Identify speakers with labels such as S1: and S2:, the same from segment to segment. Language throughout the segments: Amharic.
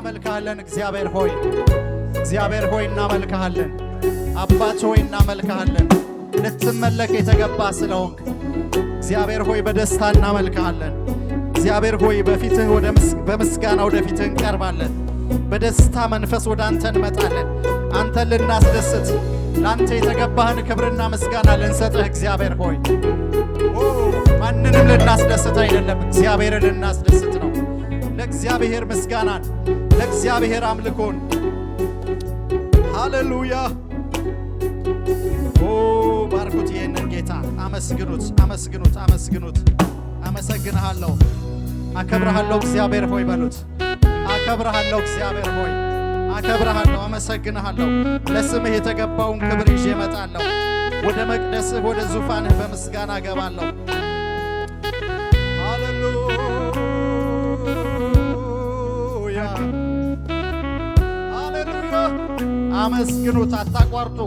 S1: እናመልክሃለን እግዚአብሔር ሆይ እናመልክሃለን አባት ሆይ እናመልክሃለን ልትመለክ የተገባ ስለሆንክ እግዚአብሔር ሆይ በደስታ እናመልክሃለን እግዚአብሔር ሆይ በፊትህ በምስጋና ወደፊትህ እንቀርባለን በደስታ መንፈስ ወደ አንተ እንመጣለን አንተን ልናስደስት ላንተ የተገባህን ክብርና ምስጋና ልንሰጥህ እግዚአብሔር ሆይ ማንንም ልናስደስት አይደለም እግዚአብሔርን ልናስደስት ነው ለእግዚአብሔር ምስጋናን ለእግዚአብሔር አምልኮን ሃሌሉያ ባርኩት ይህንን ጌታ አመስግኑት አመሰግንሃለሁ አከብርሃለሁ እግዚአብሔር ሆይ በሉት አከብርሃለሁ እግዚአብሔር ሆይ አከብርሃለሁ አመሰግንሃለሁ ለስምህ የተገባውን ክብር ይዤ እመጣለሁ ወደ መቅደስህ ወደ ዙፋንህ በምስጋና እገባለሁ ሃሌሉያ አመስግኑት አታቋርጡ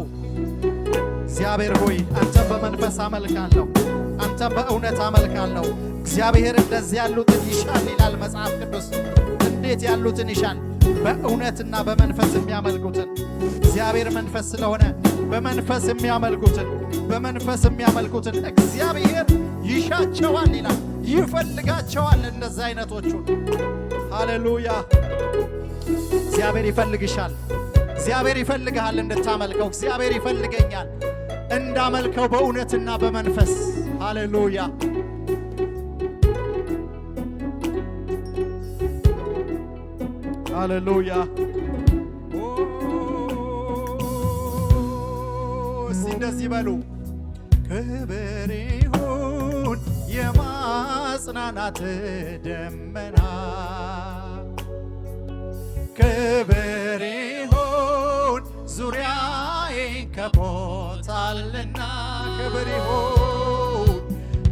S1: እግዚአብሔር ሆይ አንተ በመንፈስ አመልካለሁ አንተ በእውነት አመልካለሁ እግዚአብሔር እንደዚህ ያሉትን ይሻል ይላል መጽሐፍ ቅዱስ እንዴት ያሉትን ይሻል በእውነትና በመንፈስ የሚያመልኩትን እግዚአብሔር መንፈስ ስለሆነ በመንፈስ የሚያመልኩትን እግዚአብሔር ይሻቸዋል ይላል ይፈልጋቸዋል እንደዚህ አይነቶቹን ሃሌሉያ እግዚአብሔር ይፈልግሻል እግዚአብሔር ይፈልግሃል እንድታመልከው እግዚአብሔር ይፈልገኛል እንዳመልከው በእውነትና በመንፈስ ሃሌሉያ ሃሌሉያ እንደዚህ በሉ ክብር ይሁን የማጽናናት ደመና ክብር ይሁን ዙሪያዬን ከቦታልና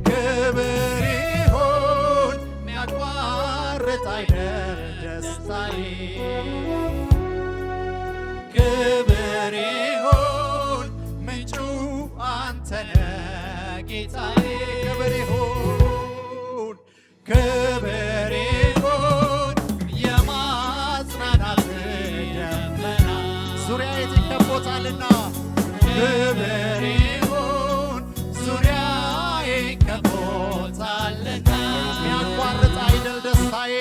S1: ክብር ይሁን ሚያቋርጥ አይደል ደስታዬ ክብር ይሁን ምንጩ አንተነ ጌታዬ ክብር ይሁን የማጽናናት ደመና ዙሪያዬ ተከቦታልና ክብር ይሁን ዙሪያዬ ከቦታልና ሚያቋርጥ አይደል ደስታዬ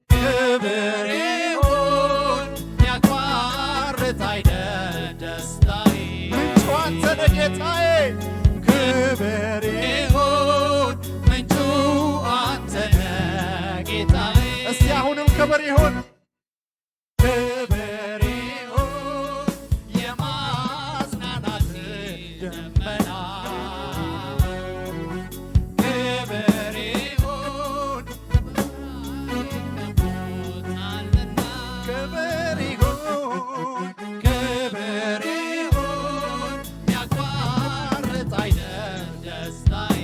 S1: ክብር ይሁን ሚያቋርጥ አይደል ደስታዬ ምንጩ አንተነ ጌታዬ ክብር ይሁን ምንጩ አንተነ ጌታዬ እስቲ አሁንም ክብር ይሁን የማጽናናት ደመና ክብር ይሁን ሚያቋርጥ አይደል ደስታዬ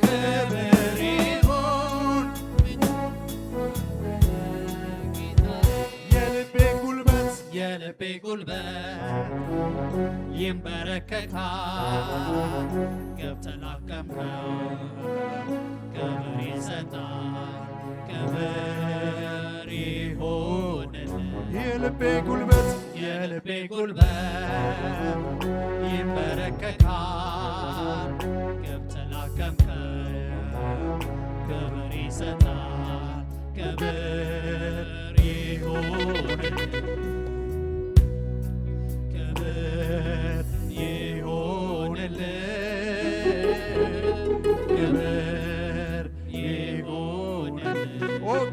S1: ክብር ይሁን የልቤ ጉልበት ይንበረከካል ገብተህ ላከምከው ክብር ይሰጣል ክብር ይሁንልህ የልቤ ጉልበት ይንበረከካል ገብተህ ላከምከው ክብር ይሰጣል ክብር ይሁንልህ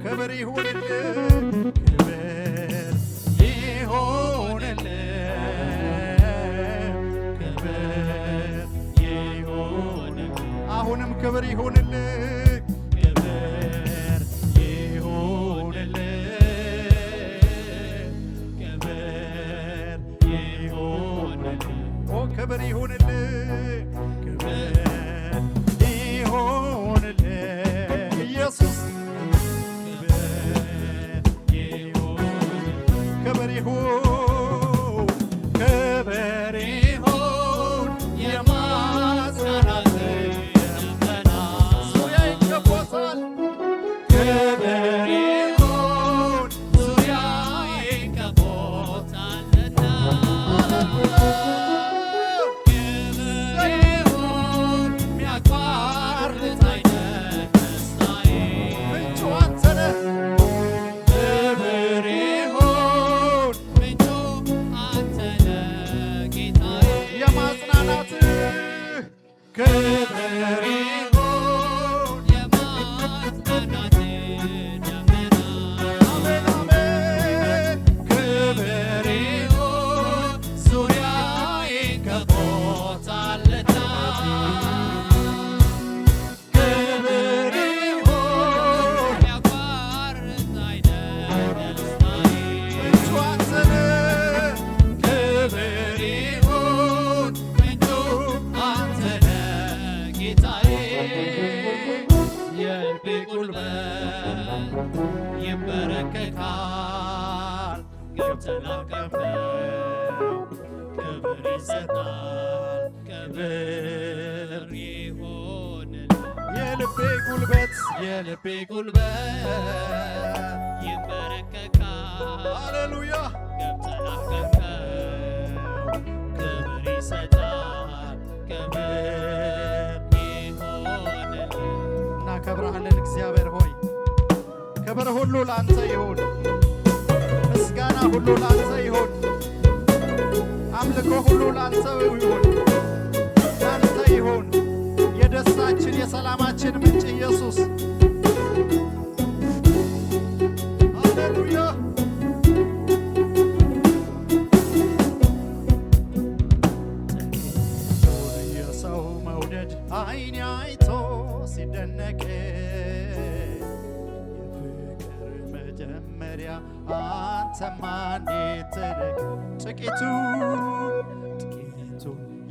S1: ክብር ይሁንልህ ክብር ይሁንልህ አሁንም ክብር ይሁንልህ ክብር ይሁንልህ ክብር ይሁንልህ ኢየሱስ ክብር ይሁን የማጽናናት ደመና ዙሪያዬን ከቦታል ክብር ይሁን የልቤ ጉልበት ይንበረከካል ገብተላቀፈው ክብር ይሰጣል ክብር ይሆንል የልቤ ጉልበት ይንበረከካል ሃሌሉያ ገብተላቀፈው ክብር ይሰጣል ክብር ይሆንል እናከብርሃለን እግዚአብሔር ሆይ ክብር ሁሉ ላንተ ይሁን ምስጋና ሁሉ ላንተ ይሁን አምልኮ ሁሉ ላንተ ይሁን የደስታችን የሰላማችን ምንጭ ኢየሱስ ሃሌሉያ የሰው መውደድ ዓይን አይቶ ሲደነቅ የፍቅር መጀመሪያ አንተማ እንዴት ትልቅ ጥቂቱ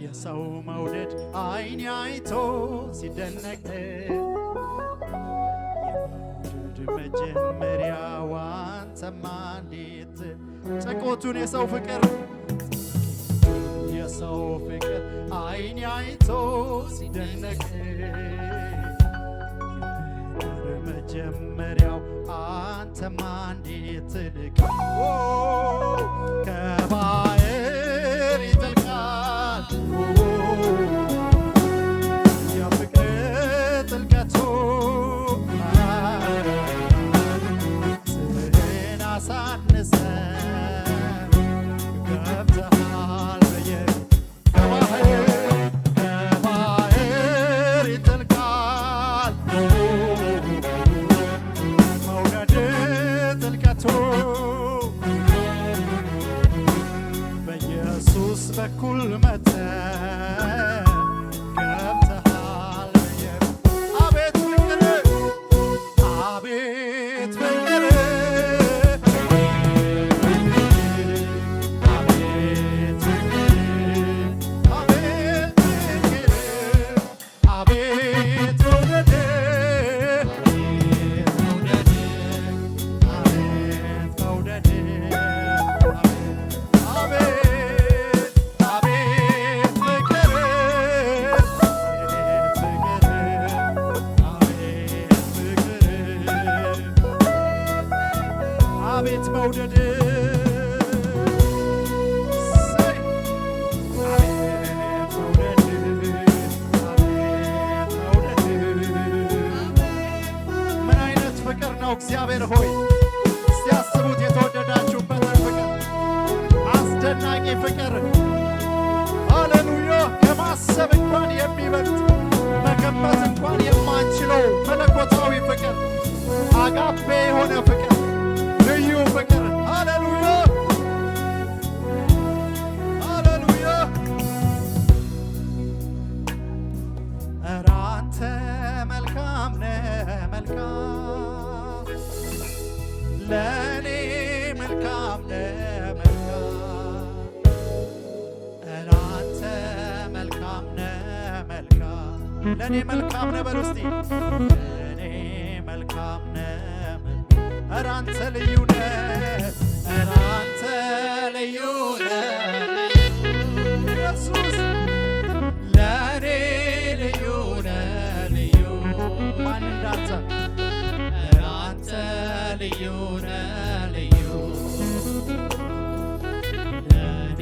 S1: የሰው መውደድ ዓይን አይቶ ሲደነቅ የመውደድ መጀመሪያው አንተማ እንዴት ጥቂቱን የሰው ፍቅር ዓይን አይቶ ሲደነቅ የፍቅር መጀመሪያው አንተማ እንዴት ትልቅ ከባሕር ይጠልቃል የፍቅር ጥልቀቱ ስምህን አሳንሰ ገብተሃል ከባሕር ይጠልቃል መውደድ ጥልቀቱ በኢየሱስ በኩል መጥተህ ገብተሃል አቤት ፍቅር አቤት ፍቅር አቤት መውደድ ምን አይነት ፍቅር ነው እግዚአብሔር ሆይ ሲያስቡት የተወደዳችሁበትን ፍቅር አስደናቂ ፍቅር ሃሌሉያ ከማሰብ እንኳን የሚበልጥ መገመት እንኳን የማንችለው መለኮታዊ ፍቅር አጋፔ የሆነ ፍቅር ልዩ ፍቅር ሃሌሉያ ሃሌሉያ ኧረ አንተ መልካም ነህ መልካም ለእኔ መልካም ነህ መልካም ኧረ አንተ መልካም ነህ መልካም ለእኔ መልካም ነህ በሉ እስቲ ለእኔ መልካም ነህ ኧረ አንተ ልዩ ነህ ኧረ አንተ ልዩ ነህ ኢየሱስ ለእኔ ልዩ ነህ ልዩ ማን እንዳንተ ኧረ አንተ ልዩ ነህ ልዩ ለእኔ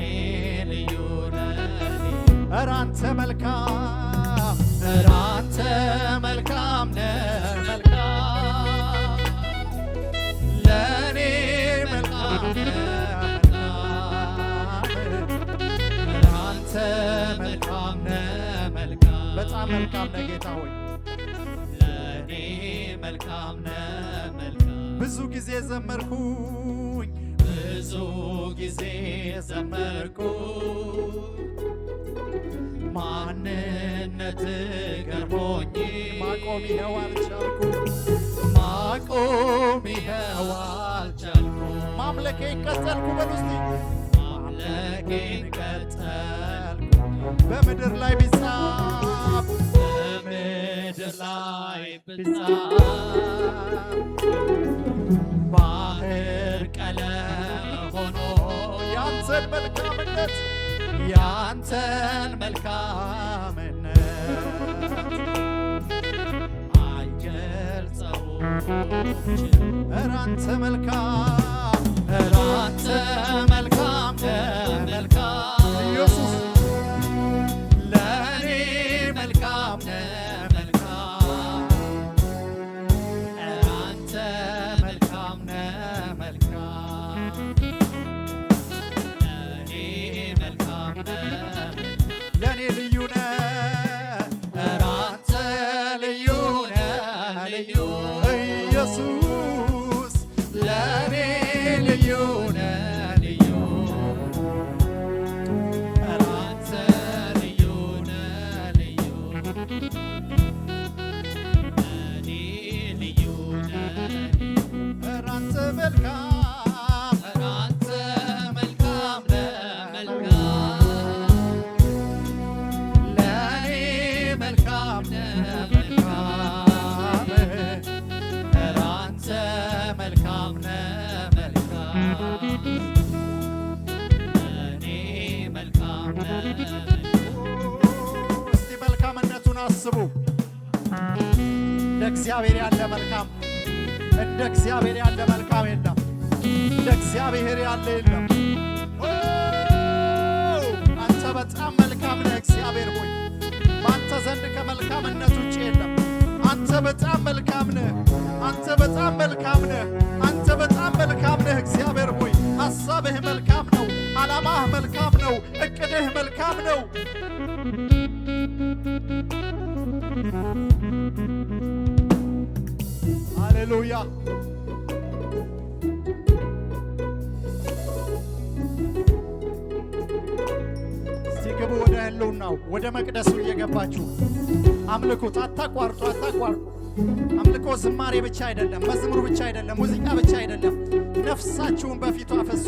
S1: ልዩ ነህ ልዩ ኧረ አንተ መልካም ኧረ አንተ መልካም ነህ መልካም ለእኔ መልካም አንተ መልካም ነህ መልካም በጣም መልካም ነህ ጌታ ሆይ ለእኔ መልካም ነህ መልካም ብዙ ጊዜ ዘመርኩኝ ማንነት ገርሞኝ ማቆም ይኸው አልቻልኩ ማምለኬን ቀጠልኩ በሉ እስቲ ማምለኬን ቀጠልኩ በምድር ላይ ቢጻፍ በምድር ላይ ቢጻፍ ባህር ቀለም ሆኖ ያንተን መልካምነት ኧረ አንተ መልካም ኧረ አንተ መልካም መልካም ኢየሱስ ለእኔ መልካም መልካም ኧረ አንተ መልካም መልካም ለእኔ መልካም ለእኔ ልዩ ኧረ አንተ ልዩ ልዩ ኢየሱስ ለእኔ ልዩ ልዩ ኧረ አንተ ልዩ ልዩ ለእኔ ልዩ ኧረ አንተ መልካም ኧረ አንተ መልካም መልካም ለእኔ መልካም መልካም ኧረ አንተ መልካም መልካም ለእኔ መልካም እስቲ መልካምነቱን አስቡ። እንደ እግዚአብሔር ያለ መልካም እንደ እግዚአብሔር ያለ መልካም የለም። እንደ እግዚአብሔር ያለ የለም። አንተ በጣም መልካም ነህ እግዚአብሔር ሆይ፣ በአንተ ዘንድ ከመልካምነት ውጭ የለም። አንተ በጣም መልካም ነህ። አንተ በጣም መልካም ነህ። አንተ በጣም መልካም ነህ እግዚአብሔር ሆይ። ሐሳብህ መልካም ነው። ዓላማህ መልካም ነው። እቅድህ መልካም ነው። ሃሌሉያ። እስቲ ግቡ ወደ ህልውናው፣ ወደ መቅደሱ እየገባችሁ አምልኩት። አታቋርጡ፣ አታቋርጡ። አምልኮ ዝማሬ ብቻ አይደለም፣ መዝሙር ብቻ አይደለም፣ ሙዚቃ ብቻ አይደለም። ነፍሳችሁን በፊቱ አፈሱ።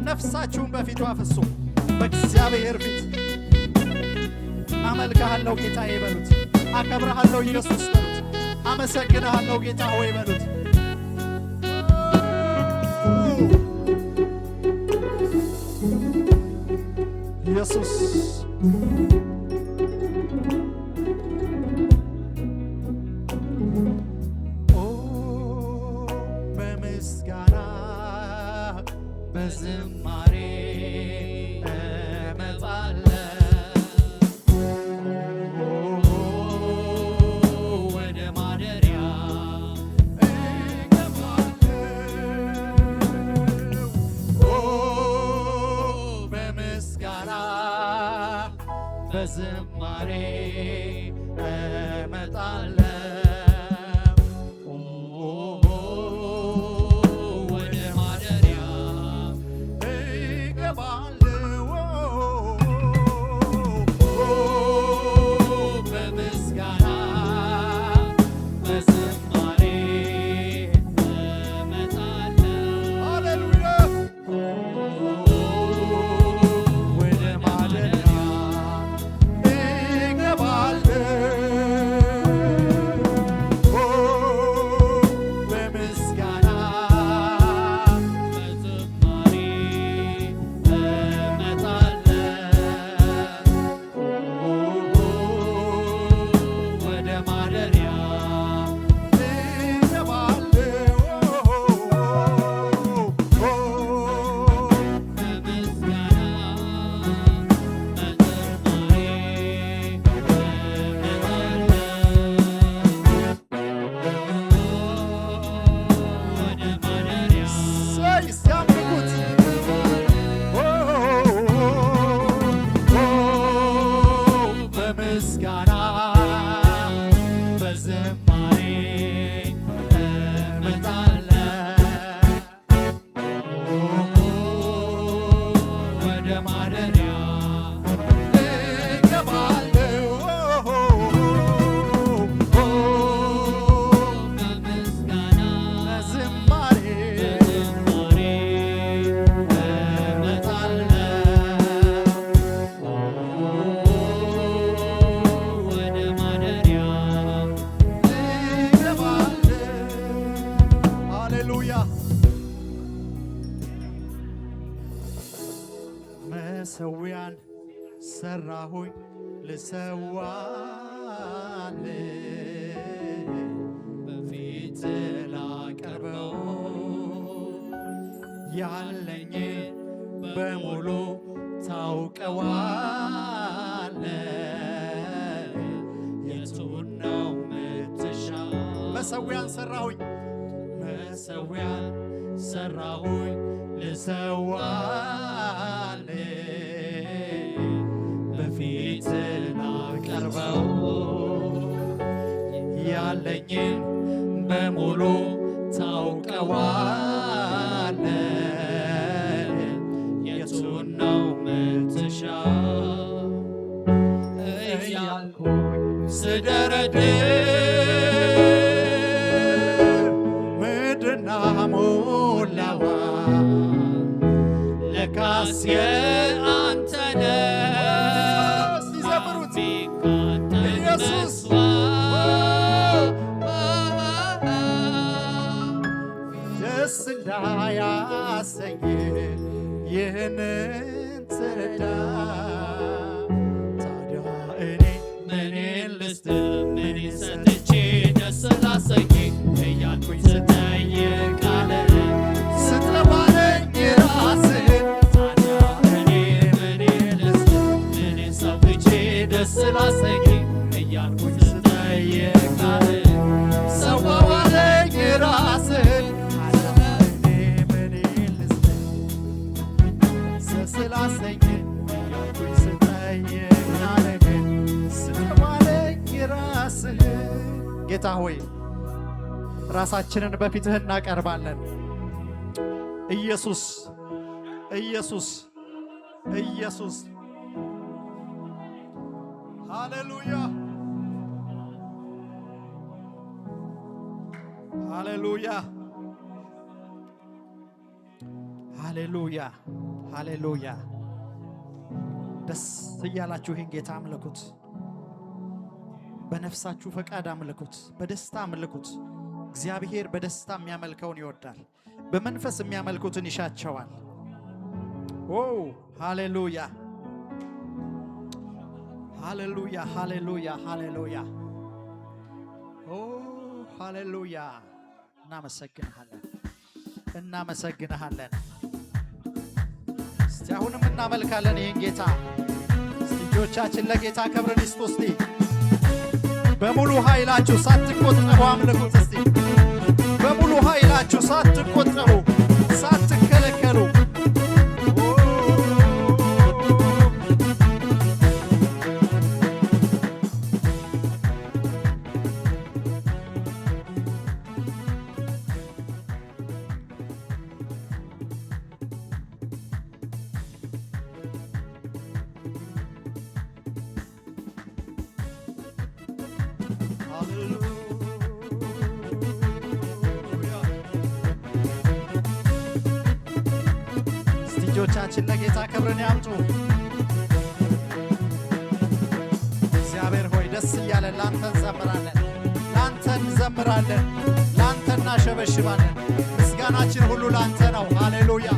S1: ነፍሳችሁን በፊቱ አፈሱ። በእግዚአብሔር ፊት አመልክሃለሁ ጌታዬ በሉት። አከብርሃለሁ ኢየሱስ በሉት። አመሰግንሃለሁ ጌታ ሆይ በሉት። ኢየሱስ በምስጋና በዝማሬ ወደ ማደሪያ በምስጋና በዝማሬ እመጣለሁ ወደ ማደሪያ እገባለሁ በምስጋና በዝማሬ እመጣለሁ ሃሌሉያ ወደ ማደሪያ መሠዊያን ሰራሁኝ ልሰዋል በፊት ላቀርበው ያለኝ በሙሉ ታውቀዋለ የቱን ነው ምትሻው? መሠዊያን ሰራሁኝ ልሰዋል በፊት ላቀርበው ያለኝን በሙሉ ታውቀዋለ የቱን ነው ምትሻው? እያልኩኝ ስደረድር ምድርና ሞላዋ ለካስ የአንተ ነው ሲዘምሩት ኢየሱስ ደስ እንዳያሰኝ ይህንን ትረዳ። ታዲያ እኔ ምኔን ልስጥ ምኔን ሰጥቼ ደስ ላሰኝ እያልኩኝ ስጠይቅ አለ ስትለባለኝ ራስህን። ታዲያ እኔ ምኔን ልስጥ ምኔን ሰጥቼ ደስ ላሰኝ እያልኩኝ ስጠይቅ አለ ሰዋዋለኝ ራስህን። ስላሰኝ እያልኩኝ ስጠይቅ አለኝ ስትለባለኝ ራስህን። ጌታ ሆይ ራሳችንን በፊትህ እናቀርባለን። ኢየሱስ ኢየሱስ ኢየሱስ ሃሌሉያ ሃሌሉያ ሃሌሉያ ሃሌሉያ። ደስ እያላችሁ ይህን ጌታ አምልኩት። በነፍሳችሁ ፈቃድ አምልኩት። በደስታ አምልኩት። እግዚአብሔር በደስታ የሚያመልከውን ይወዳል። በመንፈስ የሚያመልኩትን ይሻቸዋል። ኦ ሃሌሉያ ሃሌሉያ ሃሌሉያ ሃሌሉያ ኦ ሃሌሉያ። እናመሰግንሃለን እናመሰግንሃለን። እስቲ አሁንም እናመልካለን ይህን ጌታ። እስቲ እጆቻችን ለጌታ ክብርን ይስጡ። እስቲ በሙሉ ኃይላችሁ ሳትቆጠቡ አምልኩት። እስቲ በሙሉ ኃይላችሁ ሳትቆጠቡ ሳትከለከሉ እጆቻችን ለጌታ ክብርን ያምጡ። እግዚአብሔር ሆይ ደስ እያለን ላንተ እንዘምራለን፣ ላንተ እንዘምራለን፣ ላንተ እናሸበሽባለን። ምስጋናችን ሁሉ ላንተ ነው። ሃሌሉያ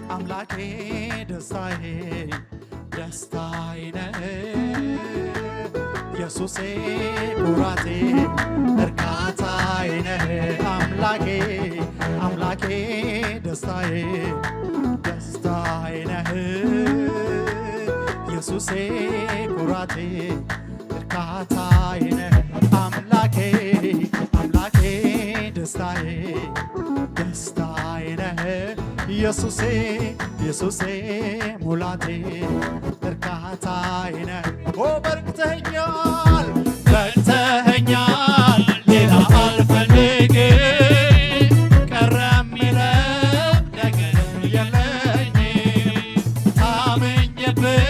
S1: አምላኬ ደስታዬ ደስታዬ ነህ ኢየሱሴ ኩራቴ እርካታዬ ነህ። አምላኬ አምላኬ ደስታዬ ደስታዬ ነህ ኢየሱሴ ኩራቴ እርካታዬ ነህ። አምላኬ አምላኬ ደስታዬ ደስታዬ ነህ ኢየሱሴ ኢየሱሴ ሙላቴ እርካታዬ ነህ። ኦ በርክተኸኛል በርክተኸኛል ሌላ አልፈልግም ቀረ የምለው ነገር የለኝም። ታመኝብህ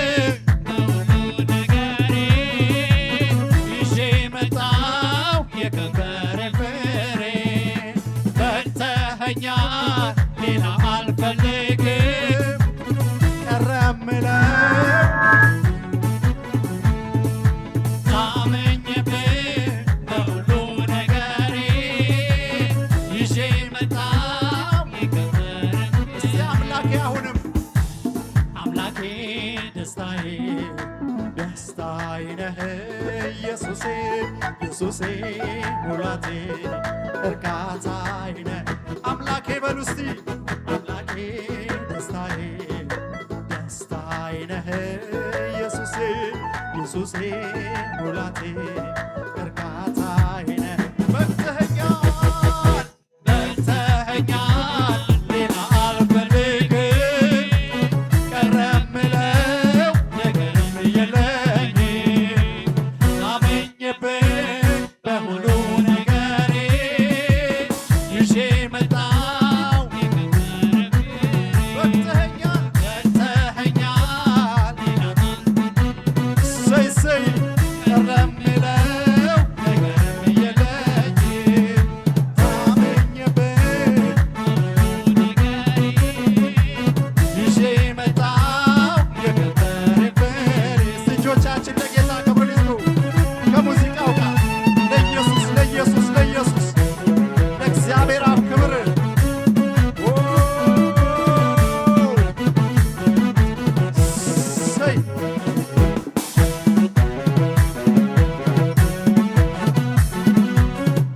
S1: በሁሉ ነገሬ ይዤ መጣሁ የከበረ ፍሬ። በርክተኸኛል ሌላ አልፈልግም ቀረ የምለው ታመኝብህ ደስታዬ ነህ ኢየሱሴ ኢየሱሴ ሙላቴ እርካታዬ ነህ አምላኬ በሉ እስቲ አምላኬ ደስታዬ ደስታዬ ነህ ኢየሱሴ ኢየሱሴ ሙላቴ እርካታዬ ነህ በልተኸኛል በልተኸኛል ሌላ አልፈልግም ቀረ የምለው ነገርም የለኝም አመኘብህ በሙሉ ነገሬ ይዤ መጣሁ በልተኸኛል በልተኸኛል እሰይ እሰይ ቀረ የምለው ነገርም የለኝም አመኘብህ ይዤ መጣሁ የከበረ ፍሬ እጆቻችን ለጌታ ክብር ይስጡ ከሙዚቃው ጋር ለኢየሱስ ለኢየሱስ ለኢየሱስ ለእግዚአብሔር አብ ክብር እሰይ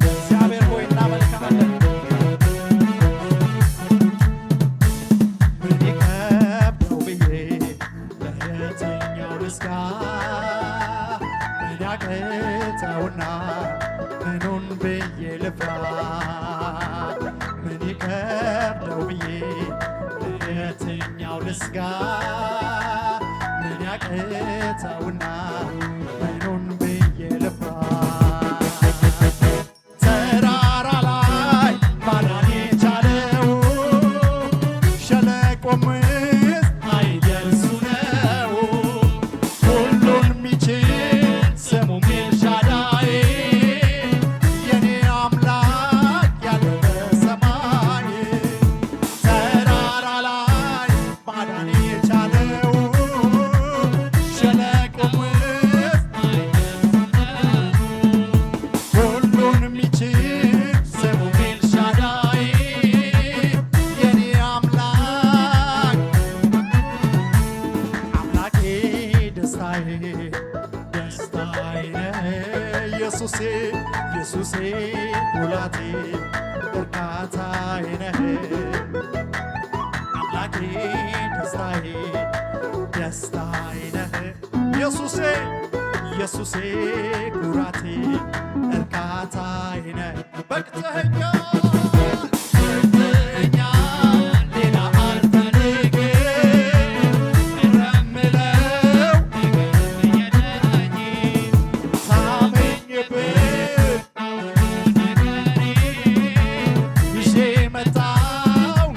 S1: እግዚአብሔር ሆይ እናመልክሃለን ምን ይከብደው ብዬ ለየትኛው ልስጋ ምን ያቅተውና ምኑን ብዬ ልፍራ ምን ይከብደው ብዬ ለየትኛው ልስጋ ምን ያቅተውና ምኑን ብዬ ልፍራ ተራራ ላይ ማዳን የቻለው ሸለቆም ውስጥ ኃይል የእርሱ ነው ሁሉን የሚችል ስሙም ኤልሻዳይ የኔ አምላክ ያለው በሰማይ ተራራ ላይ ማዳን የቻለው ሸለቆም ውስጥ ሁሉን የሚችል ስሙም ኤልሻዳይ የኔ አምላክ አምላኬ ደስታዬ ደስታዬ ነህ ኢየሱሴ ኢየሱሴ ሙላቴ እርካታዬ ነህ አምላኬ ደስታዬ ደስታዬ ነህ ኢየሱሴ ኢየሱሴ ኩራቴ እርካታዬ ነህ በቅተኸኛል በቅተኸኛል ሌላ አልፈልግም ቀረ የምለው ነገርም የለኝም ታመኝብህ ይዤ መጣሁ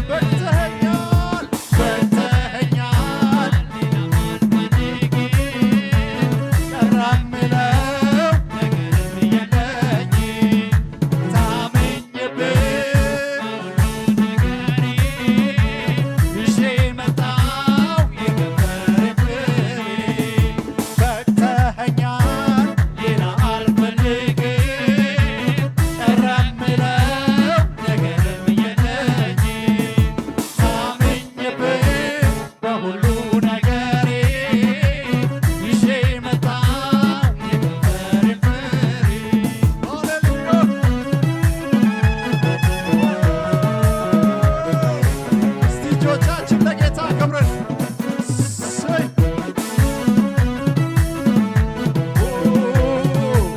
S1: በቅተኸኛል በቅተኸኛል ቀረ የምለው ነገርም የለኝም ታመኝብህ ይዤ መጣሁ የከበረ ፍሬ በቅተኸኛል ሌላ አልፈልግም ቀረ የምለው ነገርም የለኝም ታመኝብህ በሁሉ ነገሬ ይዤ መጣሁ የከበረ ፍሬ እስቲ እጆቻችን ለጌታ ክብርን እሰይ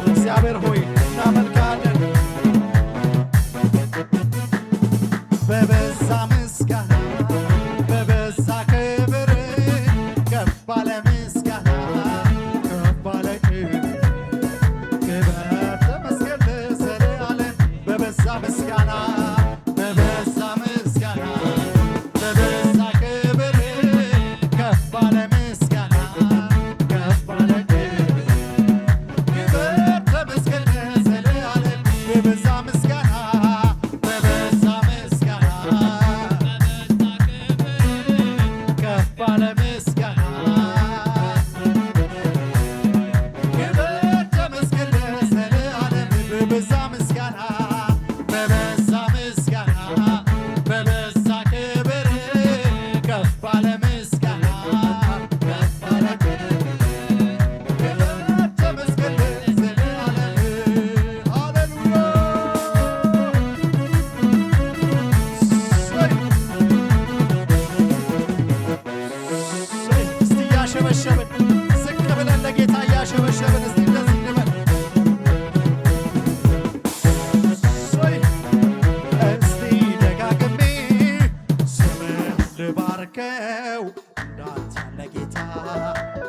S1: እግዚአብሔር ሆይ እናመልክሃለን በበዛ ምስጋና በበዛ ክብር ከፍ ባለ ምስጋና ከፍ ባለ ክብር ክብር ተመስገን ለዘለዓለም በበዛ ምስጋና በበዛ ምስጋና በበዛ ክብር ከፍ ባለ ምስጋና ከፍ ባለ ክብር ክብር ተመስገን ለዘለዓለም በበዛ ምስጋና በበዛ ምስጋና ልባርከው እንዳንተ ያለ ጌታ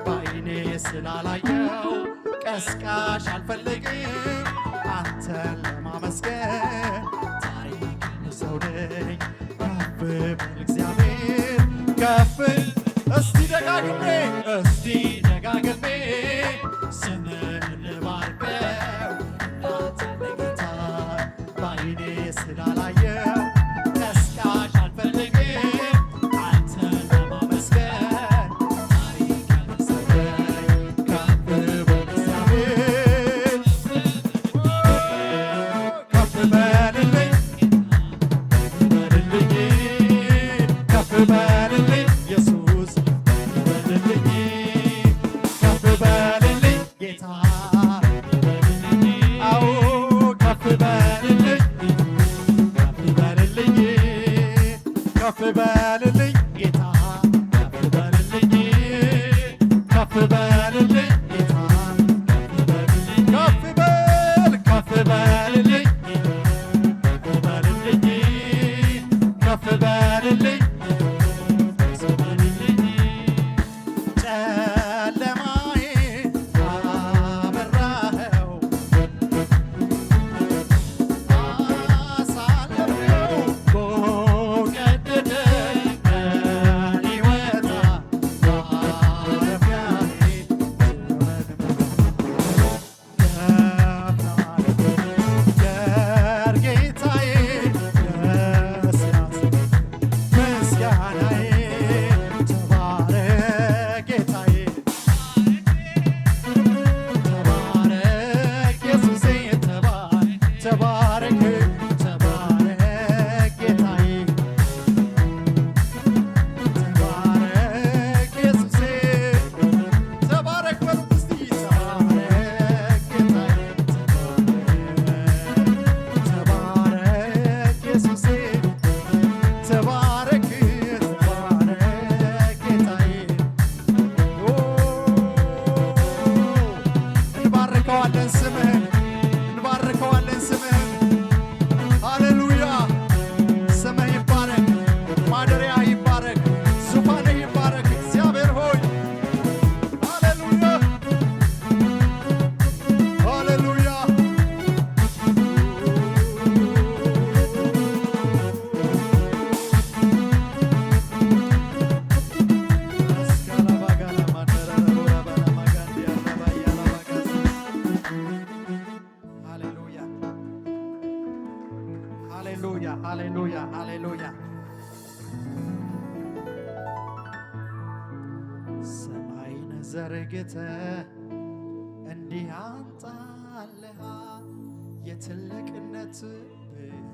S1: በዓይኔ ስላላየው ቀስቃሽ አልፈልግም አንተን ለማመስገን ታሪክ ሰው ነኝ ከፍ በል እግዚአብሔር ከፍ እስቲ ደጋግሜ ስምህን ልባርከው እንዳንተ ያለ ጌታ በዓይኔ ስላላየው ቀስቃሽ አልፈልግም አንተን ለማመስገን ታሪክ ሰው ነኝ ከፍ በል እግዚአብሔር ከፍ በልልኝ ከፍ በልልኝ ኢየሱስ ከፍ በልልኝ ጌታ አዎ ከፍ በልልኝ ከፍ በልልኝ ጌታ ከፍ በልልኝ ጌታ ከፍ በልልኝ ከፍ በልልኝ ጨለማዬን አበራኸው አሳለፍከው በቀደደ ቀን ይወጣ ማረፊያዬ ገር ጌታዬ ደስ ያሰኝ ምስጋናዬ ተባረክ ጌታዬ ተባረክ ኢየሱሴ ተባረክ ጌታዬ ተባረክ ኢየሱሴ ተባረክ በሉት እስቲ ተባረክ ጌታዬ ተባረክ ኢየሱሴ ተባረክ ጌታዬ እንባርከዋለን ስምህን ሃሌሉያ ስምህ ይባረክ ማደሪያ ይባረክ ዙፋንህ ይባረክ እግዚአብሔር ሆይ ሃሌሉያ ሃሌሉያ ሃሌሉያ ሃሌሉያ ሰማይን ዘርግተህ እንዲህ አንጣለሃል የትልቅነት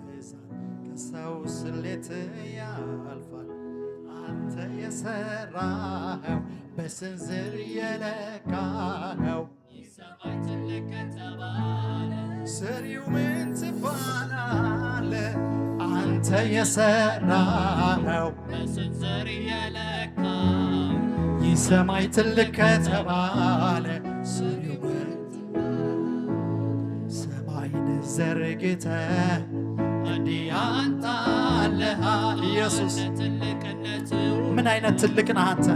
S1: ብዛት ከሰው ስሌት ያልፋል አንተ የሰራኸው በስንዝር የለካኸው
S2: ሰማይ ትልቅ ከተባለ
S1: ሰሪው ምን ትባላለህ አንተ የሰራኸው
S2: በስንዝር የለካው
S1: ይህ ሰማይ ትልቅ ከተባለ ሰሪው ምን ሰማይን ዘርግተህ እንዲህ አንጣለሃል ኢየሱስ
S2: ትልቅነቱ
S1: ምን አይነት ትልቅ ነህ አንተ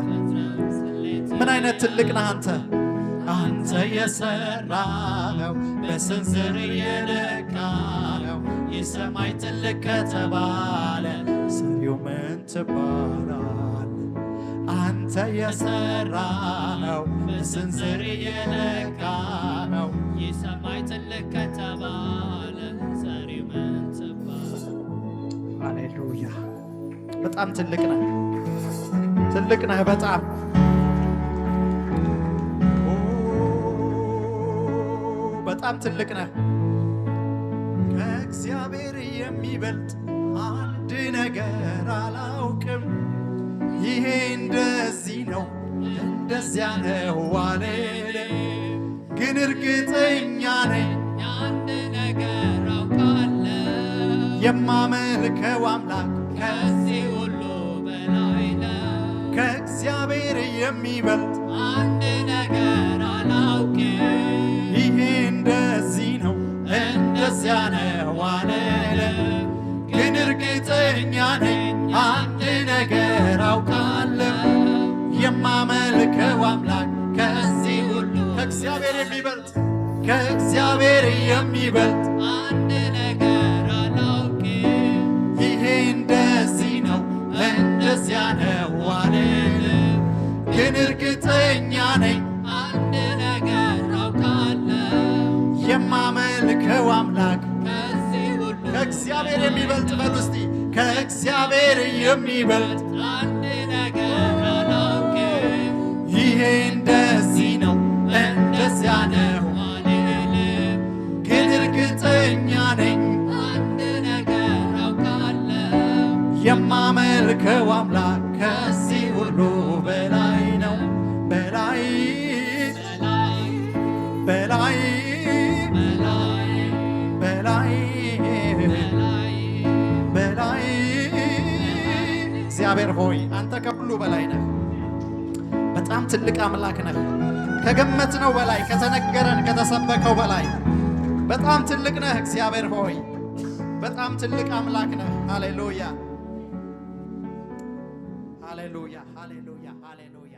S1: ምን አይነት ትልቅ ነህ አንተ አንተ የሰራኸው በስንዝር የለካኸው የሰማይ ትልቅ ከተባለ ሰሪው ምን ትባላለህ አንተ የሰራኸው በስንዝር የለካኸው
S2: የሰማይ ትልቅ ከተባለ ሰሪው ምን ትባላለህ?
S1: ሃሌሉያ በጣም ትልቅ ነህ በጣም በጣም ትልቅ ነህ ከእግዚአብሔር የሚበልጥ አንድ ነገር አላውቅም ይሄ እንደዚህ ነው እንደዚያ ነው አልልም ግን እርግጠኛ ነኝ
S2: አንድ ነገር አውቃለሁ
S1: የማመልከው አምላክ
S2: ከዚህ ሁሉ በላይ ነው
S1: ከእግዚአብሔር የሚበልጥ
S2: አንድ ነገር አላውቅም
S1: ይሄ እንደዚህ ነው እንደዚያ ነው አልልም ግን እርግጠኛ ነኝ አንድ ነገር አውቃለሁ የማመልከው አምላክ ከዚህ ሁሉ ከእግዚአብሔር የሚበልጥ
S2: አንድ ነገር አላውቅም።
S1: ይሄ እንደዚህ ነው እንደዚያ ነው አልልም፣ ግን እርግጠኛ ነኝ
S2: አንድ ነገር አውቃለሁ።
S1: የማመልከው አምላክ
S2: ከዚህ ሁሉ
S1: ከእግዚአብሔር የሚበልጥ በሉ እስቲ ከእግዚአብሔር የሚበልጥ
S2: አንድ ነገር አላውቅም።
S1: ይሄ እንደዚህ ነው እንደዚያ ነው
S2: አልልም፣
S1: ግን እርግጠኛ ነኝ
S2: አንድ ነገር አውቃለሁ።
S1: የማመልከው አምላክ ከዚህ ሁሉ በላይ ነው። በላይ
S2: በላይ
S1: በላይ
S2: በላይ
S1: በላይ
S2: በላይ
S1: በላይ እግዚአብሔር ሆይ አንተ ከሁሉ በላይ ነህ። በጣም ትልቅ አምላክ ነህ። ከገመትነው በላይ ከተነገረን ከተሰበከው በላይ በጣም ትልቅ ነህ። እግዚአብሔር ሆይ በጣም ትልቅ አምላክ ነህ። ሃሌሉያ ሃሌሉያ ሃሌሉያ ሃሌሉያ